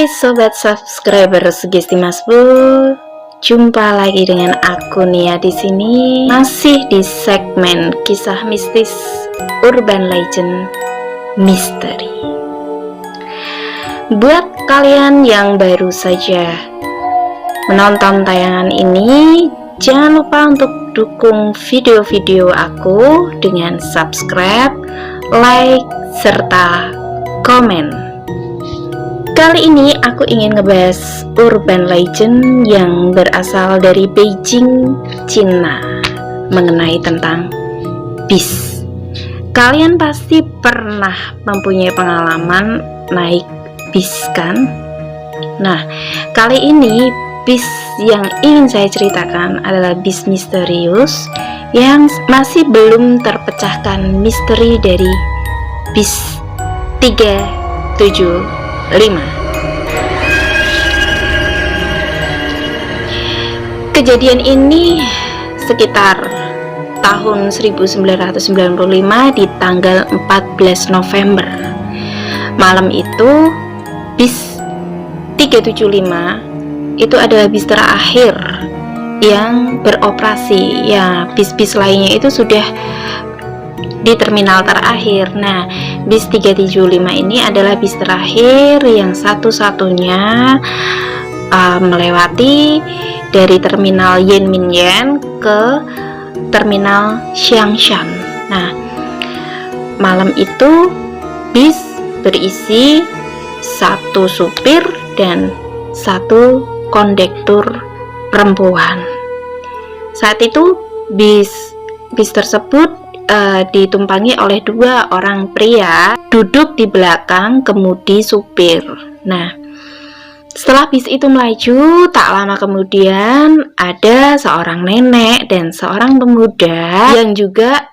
Hai sobat subscriber Sugesti Masbul, jumpa lagi dengan aku Nia di sini, masih di segmen kisah mistis urban legend misteri. Buat kalian yang baru saja menonton tayangan ini, jangan lupa untuk dukung video-video aku dengan subscribe, like, serta komen. Kali ini aku ingin ngebahas urban legend yang berasal dari Beijing, Cina, mengenai tentang bis. Kalian pasti pernah mempunyai pengalaman naik bis kan? Nah, kali ini bis yang ingin saya ceritakan adalah bis misterius yang masih belum terpecahkan misteri dari bis 375. Kejadian ini sekitar tahun 1995 di tanggal 14 November. Malam itu bis 375 itu adalah bis terakhir yang beroperasi. Ya, bis-bis lainnya itu sudah di terminal terakhir. Nah, bis 375 ini adalah bis terakhir yang satu-satunya melewati dari terminal Yanminyan ke terminal Xiangshan. Nah, malam itu bis berisi satu supir dan satu kondektur perempuan. Saat itu bis tersebut ditumpangi oleh dua orang pria duduk di belakang kemudi supir. Nah, setelah bis itu melaju, tak lama kemudian ada seorang nenek dan seorang pemuda yang juga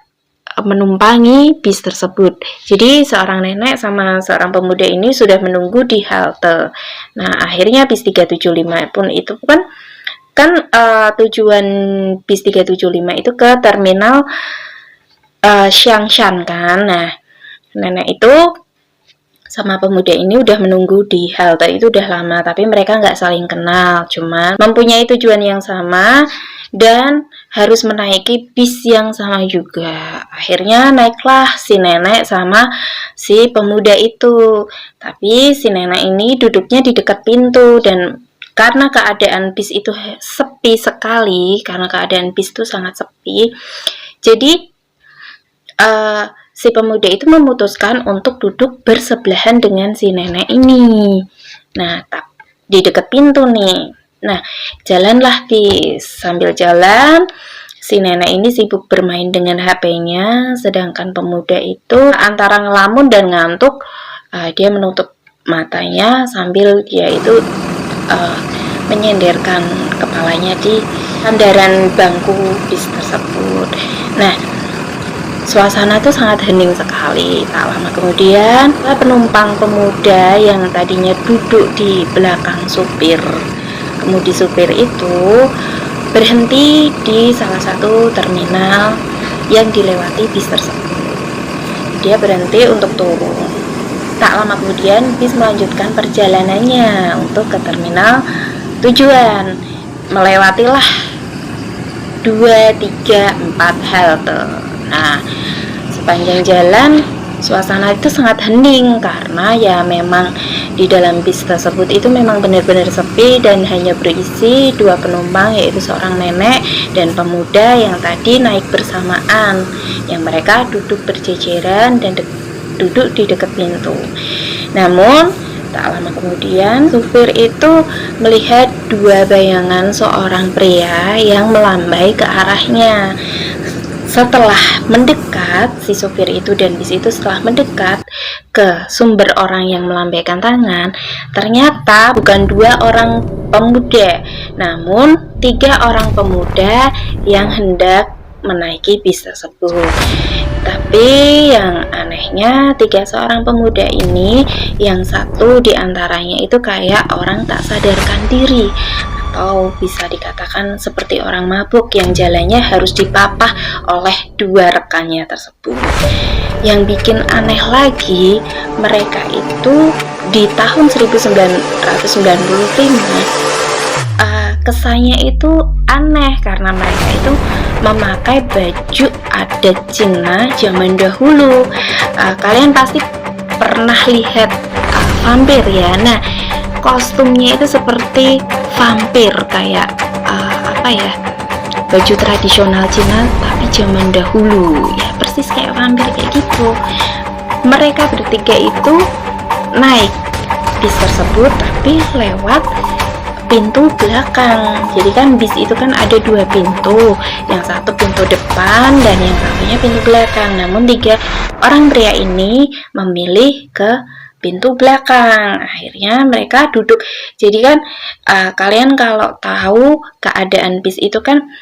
menumpangi bis tersebut. Jadi seorang nenek sama seorang pemuda ini sudah menunggu di halte. Nah, akhirnya bis 375 pun itu kan tujuan bis 375 itu ke terminal Xiangshan kan. Nah, nenek itu sama pemuda ini udah menunggu di halte itu udah lama, tapi mereka nggak saling kenal, cuman mempunyai tujuan yang sama dan harus menaiki bis yang sama juga. Akhirnya naiklah si nenek sama si pemuda itu, tapi si nenek ini duduknya di dekat pintu. Dan karena keadaan bis itu sepi sekali, karena keadaan bis itu sangat sepi, jadi si pemuda itu memutuskan untuk duduk bersebelahan dengan si nenek ini. Nah, di dekat pintu nih. Nah, jalanlah bis. Sambil jalan, si nenek ini sibuk bermain dengan HP-nya, sedangkan pemuda itu antara ngelamun dan ngantuk. Dia menutup matanya sambil dia itu menyenderkan kepalanya di sandaran bangku bis tersebut. Nah, suasana itu sangat hening sekali. Tak lama kemudian, penumpang pemuda yang tadinya duduk di belakang supir, kemudi supir itu berhenti di salah satu terminal yang dilewati bis tersebut. Dia berhenti untuk turun. Tak lama kemudian, bis melanjutkan perjalanannya untuk ke terminal tujuan. Melewatilah 2, 3, 4 halte. Nah, sepanjang jalan suasana itu sangat hening karena ya memang di dalam bis tersebut itu memang benar-benar sepi dan hanya berisi dua penumpang, yaitu seorang nenek dan pemuda yang tadi naik bersamaan, yang mereka duduk berjejeran dan duduk di dekat pintu. Namun tak lama kemudian supir itu melihat dua bayangan seorang pria yang melambai ke arahnya. Setelah mendekat, si supir itu dan bis itu setelah mendekat ke sumber orang yang melambaikan tangan, ternyata bukan dua orang pemuda, namun 3 orang pemuda yang hendak menaiki bis tersebut. Tapi yang anehnya, 3 seorang pemuda ini, yang satu diantaranya itu kayak orang tak sadarkan diri, atau bisa dikatakan seperti orang mabuk yang jalannya harus dipapah oleh 2 rekannya tersebut. Yang bikin aneh lagi, mereka itu di tahun 1995 kesannya itu aneh karena mereka itu memakai baju adat Cina zaman dahulu. Kalian pasti pernah lihat vampir ya. Nah, kostumnya itu seperti vampir, kayak baju tradisional Cina tapi zaman dahulu ya, persis kayak vampir kayak gitu. Mereka bertiga itu naik bis tersebut tapi lewat pintu belakang. Jadi kan bis itu kan ada 2 pintu, yang satu pintu depan dan yang satunya pintu belakang. Namun 3 orang pria ini memilih ke pintu belakang. Akhirnya mereka duduk. Jadi kan kalian kalau tahu keadaan bis itu kan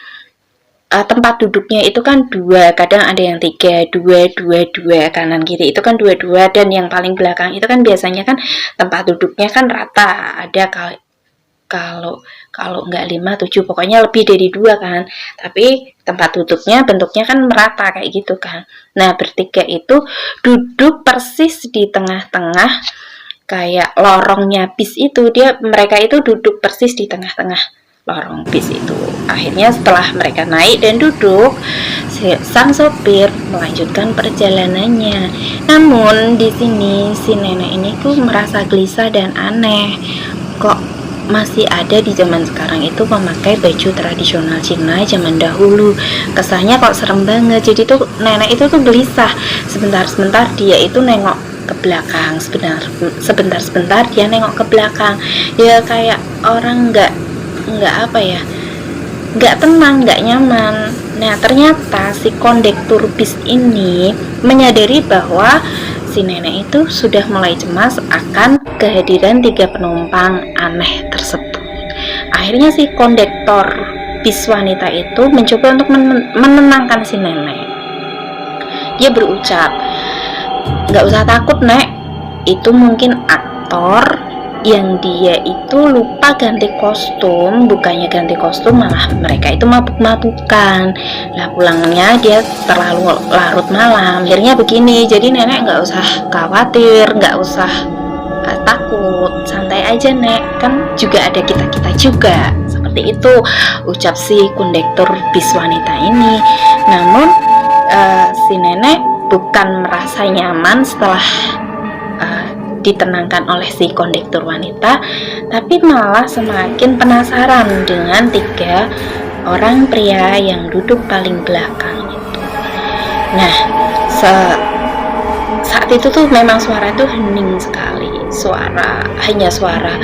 tempat duduknya itu kan 2, kadang ada yang 3, 2, 2, kanan kiri itu kan 2, 2, dan yang paling belakang itu kan biasanya kan tempat duduknya kan rata, ada kalau nggak 5, 7, pokoknya lebih dari 2 kan, tapi tempat duduknya bentuknya kan merata kayak gitu kan. Nah, bertiga itu duduk persis di tengah-tengah kayak lorongnya bis itu. Mereka itu duduk persis di tengah-tengah lorong bis itu. Akhirnya setelah mereka naik dan duduk, sang sopir melanjutkan perjalanannya. Namun di sini si nenek ini tuh merasa gelisah dan aneh. Kok masih ada di zaman sekarang itu memakai baju tradisional Cina zaman dahulu? Kesannya kok serem banget. Jadi tuh nenek itu tuh gelisah. Sebentar-sebentar dia itu nengok ke belakang, sebentar dia nengok ke belakang. Ya kayak orang nggak tenang, nggak nyaman. Nah, ternyata si kondektur bis ini menyadari bahwa si nenek itu sudah mulai cemas akan kehadiran 3 penumpang aneh tersebut. Akhirnya si kondektor bis wanita itu mencoba untuk menenangkan si nenek. Dia berucap, "Nggak usah takut, Nek. Itu mungkin aktor yang dia itu lupa ganti kostum. Bukannya ganti kostum, malah mereka itu mabuk-mabukan. Lah pulangnya dia terlalu larut malam. Akhirnya begini. Jadi nenek nggak usah khawatir, nggak usah takut, santai aja, Nek. Kan juga ada kita-kita juga." Seperti itu ucap si kondektur bis wanita ini. Namun si nenek bukan merasa nyaman setelah ditenangkan oleh si kondektur wanita, tapi malah semakin penasaran dengan 3 orang pria yang duduk paling belakang itu. Nah, saat itu tuh memang suara itu hening sekali. Hanya suara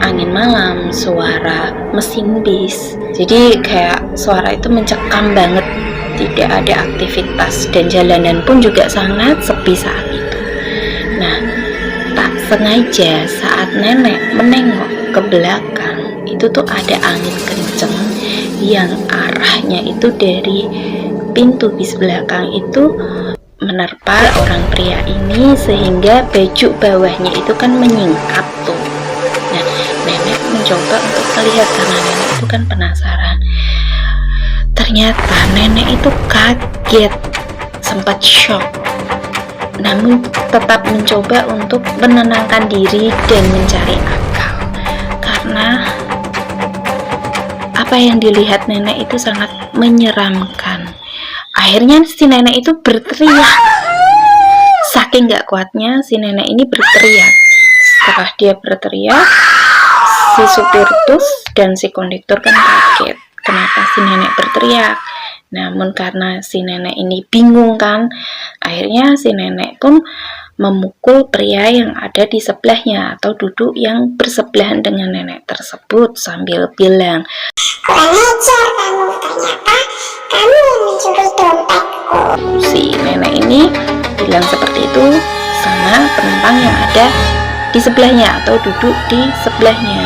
angin malam, suara mesin bis. Jadi kayak suara itu mencekam banget. Tidak ada aktivitas dan jalanan pun juga sangat sepi saat itu. Nah, tak sengaja saat nenek menengok ke belakang, itu tuh ada angin kenceng yang arahnya itu dari pintu bis belakang itu menerpa orang pria ini, sehingga baju bawahnya itu kan menyingkap tuh. Nah, nenek mencoba untuk melihat karena nenek itu kan penasaran. Ternyata nenek itu kaget, sempat shock, namun tetap mencoba untuk menenangkan diri dan mencari akal, karena apa yang dilihat nenek itu sangat menyeramkan. Akhirnya si nenek itu berteriak. Saking gak kuatnya si nenek ini berteriak. Setelah dia berteriak, si supir bus dan si kondektur kan kaget kenapa si nenek berteriak. Namun karena si nenek ini bingung kan, akhirnya si nenek pun memukul pria yang ada di sebelahnya atau duduk yang bersebelahan dengan nenek tersebut sambil bilang, "Kurang ajar kamu, ternyata kamu yang mencuri dompetku." Si nenek ini bilang seperti itu sama penumpang yang ada di sebelahnya atau duduk di sebelahnya.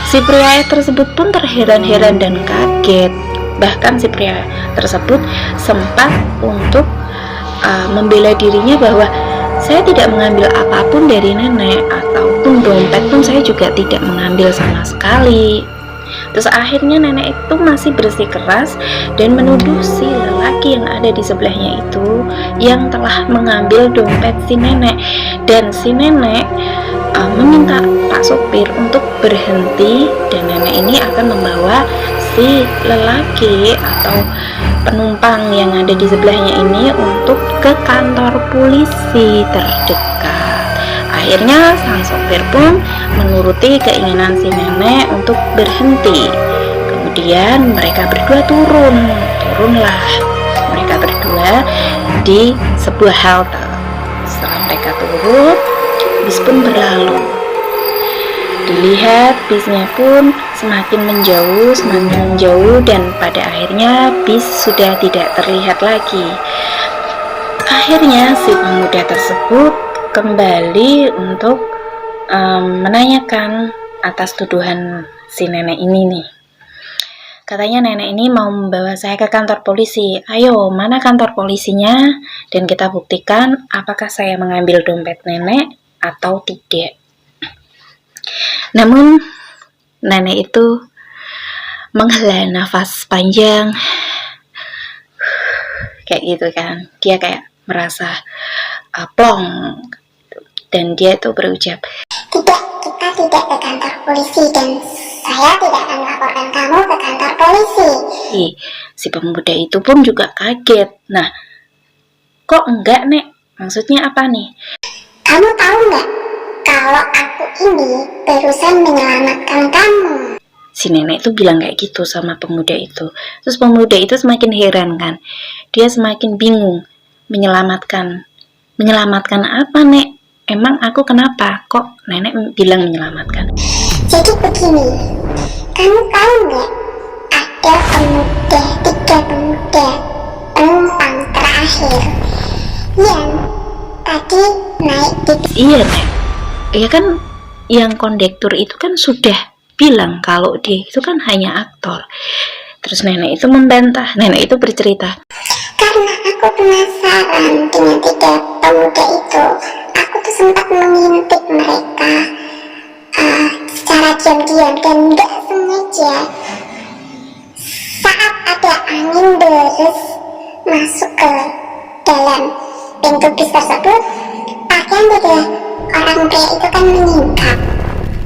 Si pria tersebut pun terheran-heran dan kaget. Bahkan si pria tersebut sempat untuk membela dirinya bahwa saya tidak mengambil apapun dari nenek, ataupun dompet pun saya juga tidak mengambil sama sekali. Terus akhirnya nenek itu masih bersikeras dan menuduh si lelaki lelaki yang ada di sebelahnya itu yang telah mengambil dompet si nenek, dan si nenek meminta Pak sopir untuk berhenti, dan nenek ini akan membawa si lelaki atau penumpang yang ada di sebelahnya ini untuk ke kantor polisi terdekat. Akhirnya sang sopir pun menuruti keinginan si nenek untuk berhenti. Kemudian mereka berdua turunlah mereka berdua di sebuah halte. Setelah mereka turun, bis pun berlalu. Dilihat bisnya pun semakin menjauh, dan pada akhirnya bis sudah tidak terlihat lagi. Akhirnya si pemuda tersebut kembali untuk menanyakan atas tuduhan si nenek ini nih. Katanya nenek ini mau membawa saya ke kantor polisi. Ayo, mana kantor polisinya? Dan kita buktikan apakah saya mengambil dompet nenek atau tidak. Namun nenek itu menghela nafas panjang, kayak gitu kan. Dia kayak merasa plong, dan dia itu berucap, Tidak, kita tidak ke kantor polisi, dan saya tidak akan melaporkan kamu ke kantor polisi. Si pemuda itu pun juga kaget. Nah, kok enggak, Nek? Maksudnya apa nih? Kamu tahu nggak kalau aku ini berusaha menyelamatkan kamu? Si nenek itu bilang kayak gitu sama pemuda itu. Terus pemuda itu semakin heran kan. Dia semakin bingung. Menyelamatkan apa, Nek? Emang aku kenapa? Kok nenek bilang menyelamatkan? Jadi begini, kamu tahu nggak ada tiga pemuda penumpang terakhir yang tadi naik di bis. Iya, Nek. Ya kan, yang kondektur itu kan sudah bilang kalau dia itu kan hanya aktor. Terus nenek itu membantah. Nenek itu bercerita, Karena aku penasaran dengan tiga pemuda itu, aku tuh sempat mengintip mereka secara diam-diam dan nggak sengaja. Saat ada angin deres masuk ke dalam pintu bis tersebut, pakaian tiga orang pria itu kan meningkat.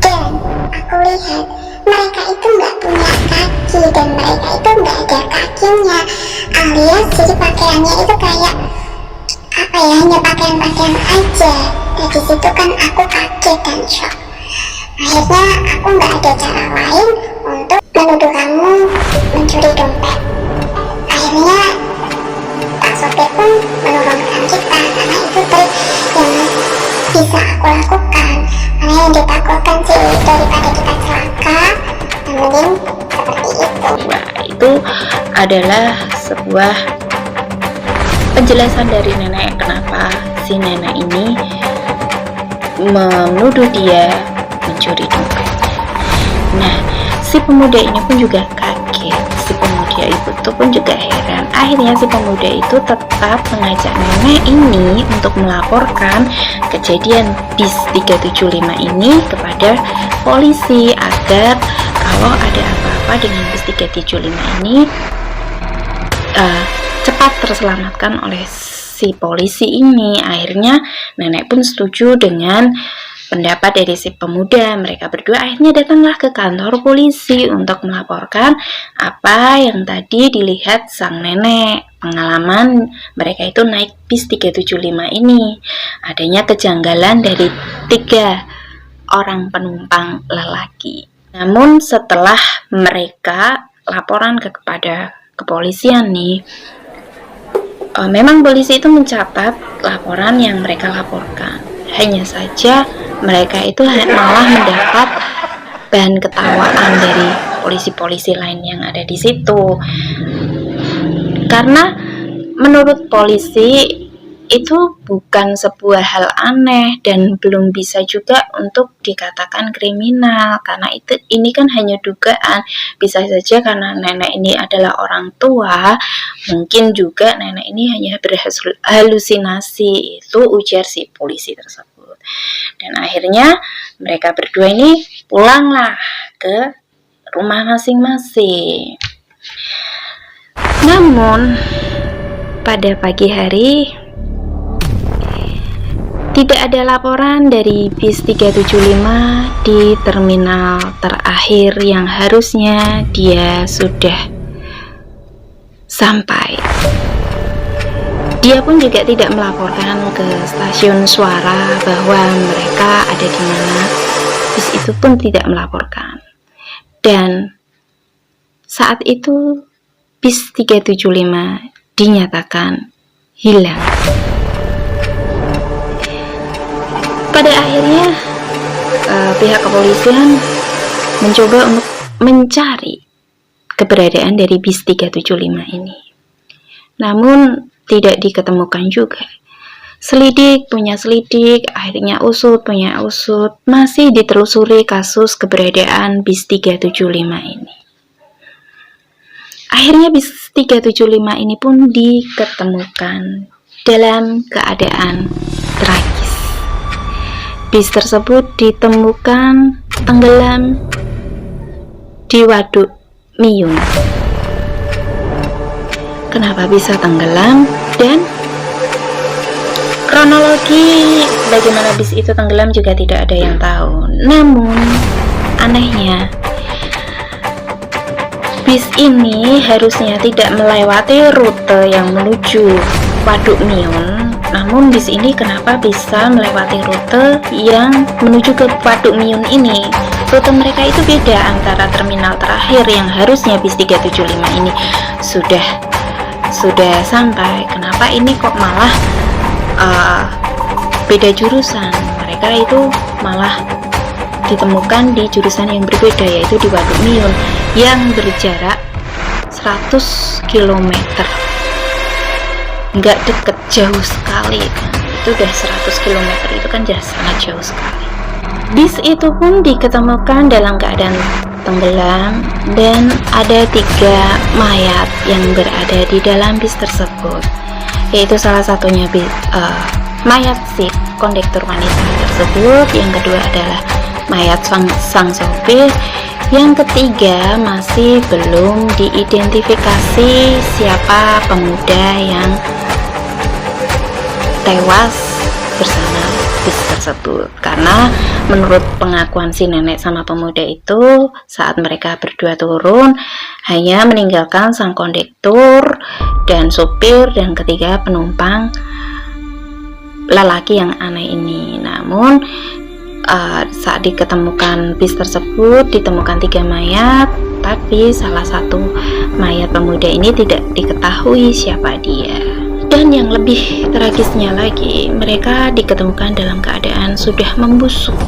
Dan aku lihat mereka itu nggak punya kaki, dan mereka itu nggak ada kakinya, alias jadi pakaiannya itu kayak apa ya, hanya pakaian aja. Dari situ kan aku kaget dan shock. Akhirnya aku nggak ada cara lain untuk menuduh kamu mencuri dompet. Akhirnya Pak sopir pun menurunkan kita, karena itu trik yang bisa aku lakukan. Karena yang ditakutkan sih daripada kita celaka, mending seperti itu. wah, itu adalah sebuah penjelasan dari nenek kenapa si nenek ini menuduh dia mencuri dompet. Nah, si pemuda ini pun juga kaget. Si pemuda itu pun juga heran. Akhirnya si pemuda itu tetap mengajak nenek ini untuk melaporkan kejadian bis 375 ini kepada polisi, agar kalau ada apa-apa dengan bis 375 ini cepat terselamatkan oleh si polisi ini. Akhirnya nenek pun setuju dengan pendapat dari si pemuda. Mereka berdua akhirnya datanglah ke kantor polisi untuk melaporkan apa yang tadi dilihat sang nenek. Pengalaman mereka itu naik bis 375 ini, adanya kejanggalan dari 3 orang penumpang lelaki. Namun setelah mereka laporan kepada kepolisian nih, memang polisi itu mencatat laporan yang mereka laporkan. Hanya saja mereka itu malah mendapat bahan ketawaan dari polisi-polisi lain yang ada di situ. Karena menurut polisi itu bukan sebuah hal aneh dan belum bisa juga untuk dikatakan kriminal, karena ini kan hanya dugaan. Bisa saja karena nenek ini adalah orang tua, mungkin juga nenek ini hanya berhalusinasi, itu ujar si polisi tersebut. Dan akhirnya mereka berdua ini pulanglah ke rumah masing-masing. Namun pada pagi hari, tidak ada laporan dari bis 375 di terminal terakhir yang harusnya dia sudah sampai. Dia pun juga tidak melaporkan ke stasiun Suara bahwa mereka ada di mana. Bis itu pun tidak melaporkan. Dan saat itu bis 375 dinyatakan hilang. Pada akhirnya pihak kepolisian mencoba untuk mencari keberadaan dari bis 375 ini. Namun tidak diketemukan juga. Selidik punya selidik, akhirnya usut punya usut, masih ditelusuri kasus keberadaan bis 375 ini. Akhirnya bis 375 ini pun diketemukan dalam keadaan tragis. Bis tersebut ditemukan tenggelam di Waduk Miyun. Kenapa bisa tenggelam dan kronologi bagaimana bis itu tenggelam juga tidak ada yang tahu. Namun anehnya, bis ini harusnya tidak melewati rute yang menuju Waduk Miyun. Namun bis ini kenapa bisa melewati rute yang menuju ke Waduk Miyun ini? Rute mereka itu beda antara terminal terakhir yang harusnya bis 375 ini sudah sampai. Kenapa ini kok malah beda jurusan? Mereka itu malah ditemukan di jurusan yang berbeda, yaitu di Waduk Miyun yang berjarak 100 km. Nggak deket, jauh sekali kan. Itu udah 100 km, itu kan sangat jauh sekali. Bis itu pun diketemukan dalam keadaan tenggelam dan ada 3 mayat yang berada di dalam bis tersebut, yaitu salah satunya mayat si kondektur wanita tersebut, yang kedua adalah mayat sang sopir, yang ketiga masih belum diidentifikasi siapa pemuda yang tewas bersama bis tersebut. Karena menurut pengakuan si nenek sama pemuda itu, saat mereka berdua turun hanya meninggalkan sang kondektur dan sopir dan ketiga penumpang lelaki yang aneh ini. Namun saat diketemukan bis tersebut ditemukan 3 mayat, tapi salah satu mayat pemuda ini tidak diketahui siapa dia. Dan yang lebih tragisnya lagi, mereka diketemukan dalam keadaan sudah membusuk.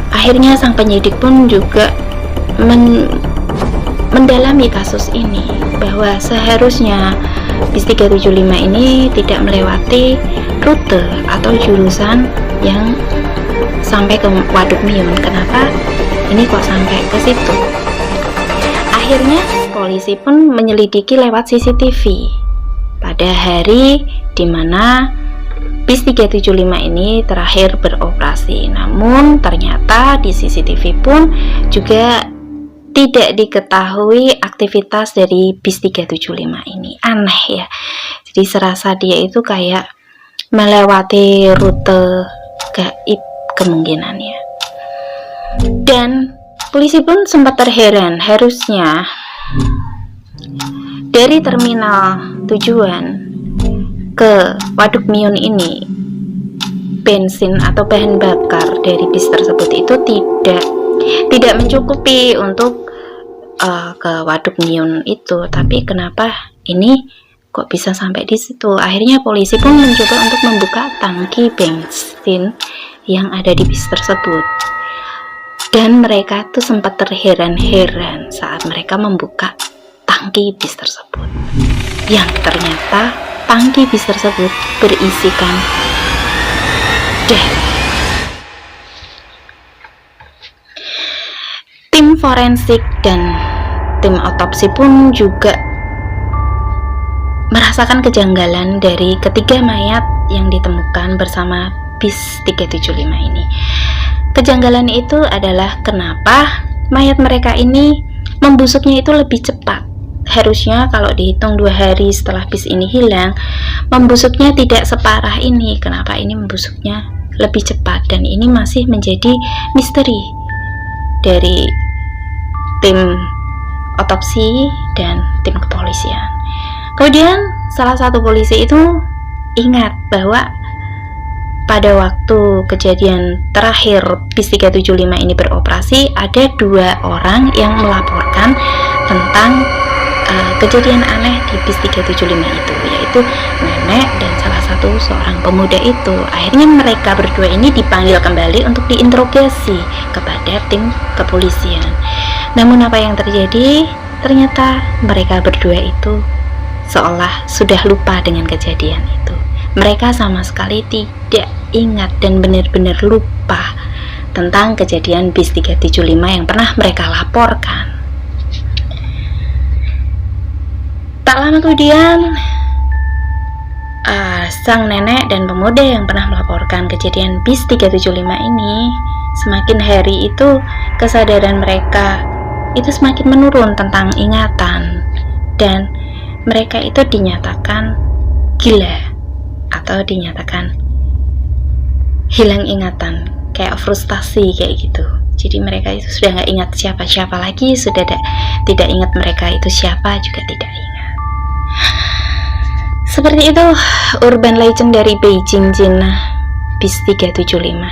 Akhirnya sang penyidik pun juga mendalami kasus ini, bahwa seharusnya bis 375 ini tidak melewati rute atau jurusan yang sampai ke Waduk Miyun. Kenapa ini kok sampai ke situ? Akhirnya polisi pun menyelidiki lewat CCTV pada hari dimana bis 375 ini terakhir beroperasi. Namun ternyata di CCTV pun juga tidak diketahui aktivitas dari bis 375 ini. Aneh ya. Jadi serasa dia itu kayak melewati rute gaib kemungkinannya. Dan polisi pun sempat terheran, harusnya dari terminal tujuan ke Waduk Miyun ini bensin atau bahan bakar dari bis tersebut itu tidak mencukupi untuk ke Waduk Miyun itu. Tapi kenapa ini kok bisa sampai di situ? Akhirnya polisi pun mencoba untuk membuka tangki bensin yang ada di bis tersebut. Dan mereka tuh sempat terheran-heran saat mereka membuka tangki bis tersebut, yang ternyata tangki bis tersebut berisikan darah. Tim forensik dan tim otopsi pun juga merasakan kejanggalan dari ketiga mayat yang ditemukan bersama bis 375 ini. Kejanggalan itu adalah kenapa mayat mereka ini membusuknya itu lebih cepat harusnya kalau dihitung 2 hari setelah bis ini hilang, membusuknya tidak separah ini. Kenapa ini membusuknya lebih cepat? Dan ini masih menjadi misteri dari tim otopsi dan tim kepolisian. Kemudian salah satu polisi itu ingat bahwa pada waktu kejadian terakhir bis 375 ini beroperasi, ada 2 orang yang melaporkan tentang kejadian aneh di bis 375 itu, yaitu nenek dan salah satu seorang pemuda itu. Akhirnya mereka berdua ini dipanggil kembali untuk diinterogasi kepada tim kepolisian. Namun apa yang terjadi? Ternyata mereka berdua itu seolah sudah lupa dengan kejadian itu. Mereka sama sekali tidak ingat dan benar-benar lupa tentang kejadian bis 375 yang pernah mereka laporkan. Tak lama kemudian, sang nenek dan pemuda yang pernah melaporkan kejadian bis 375 ini, semakin hari itu kesadaran mereka itu semakin menurun tentang ingatan, dan mereka itu dinyatakan gila atau dinyatakan hilang ingatan, kayak frustasi kayak gitu. Jadi mereka itu sudah nggak ingat siapa-siapa lagi, sudah tidak ingat mereka itu siapa juga tidak ingat. Seperti itu urban legend dari Beijing, Cina, bis 375.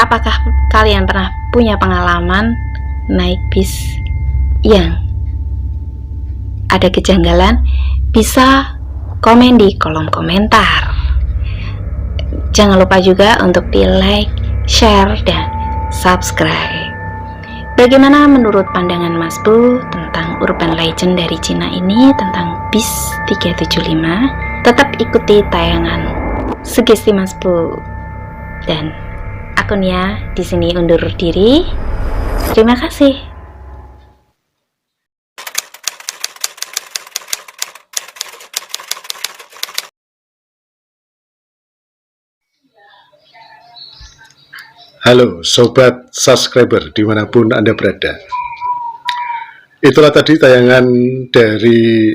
Apakah kalian pernah punya pengalaman naik bis yang ada kejanggalan? Bisa komen di kolom komentar. Jangan lupa juga untuk di like, share, dan subscribe. Bagaimana menurut pandangan Mas Bu tentang urban legend dari Cina ini, tentang bis 375? Tetap ikuti tayangan Sugesti Mas Bu. Dan akunnya di sini undur diri. Terima kasih. Halo sobat subscriber dimanapun Anda berada. Itulah tadi tayangan dari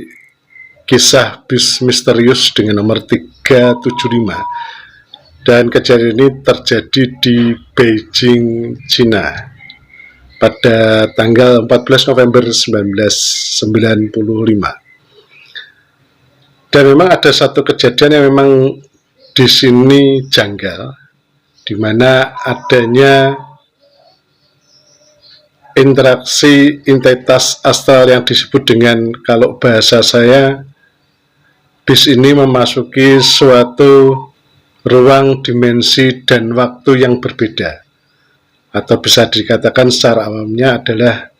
kisah bis misterius dengan nomor 375. Dan kejadian ini terjadi di Beijing, Cina pada tanggal 14 November 1995. Dan memang ada satu kejadian yang memang di sini janggal, di mana adanya interaksi entitas astral yang disebut dengan, kalau bahasa saya, bis ini memasuki suatu ruang, dimensi, dan waktu yang berbeda, atau bisa dikatakan secara awamnya adalah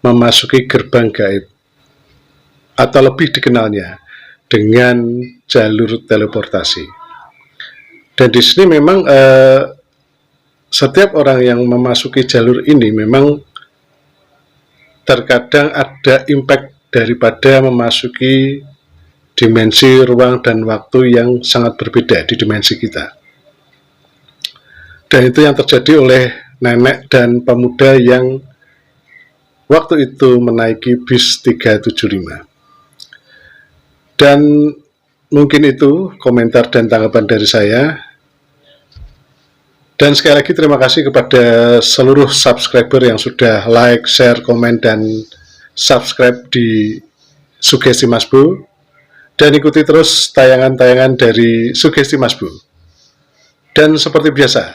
memasuki gerbang gaib, atau lebih dikenalnya dengan jalur teleportasi. Dan di sini memang setiap orang yang memasuki jalur ini memang terkadang ada impact daripada memasuki dimensi ruang dan waktu yang sangat berbeda di dimensi kita. Dan itu yang terjadi oleh nenek dan pemuda yang waktu itu menaiki bis 375. Dan mungkin itu komentar dan tanggapan dari saya. Dan sekali lagi terima kasih kepada seluruh subscriber yang sudah like, share, komen, dan subscribe di Sugesti Mas Bu. Dan ikuti terus tayangan-tayangan dari Sugesti Mas Bu. Dan seperti biasa,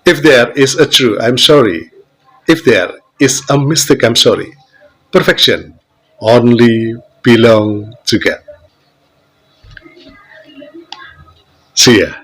if there is a true, I'm sorry. If there is a mistake, I'm sorry. Perfection only belong to God. See ya.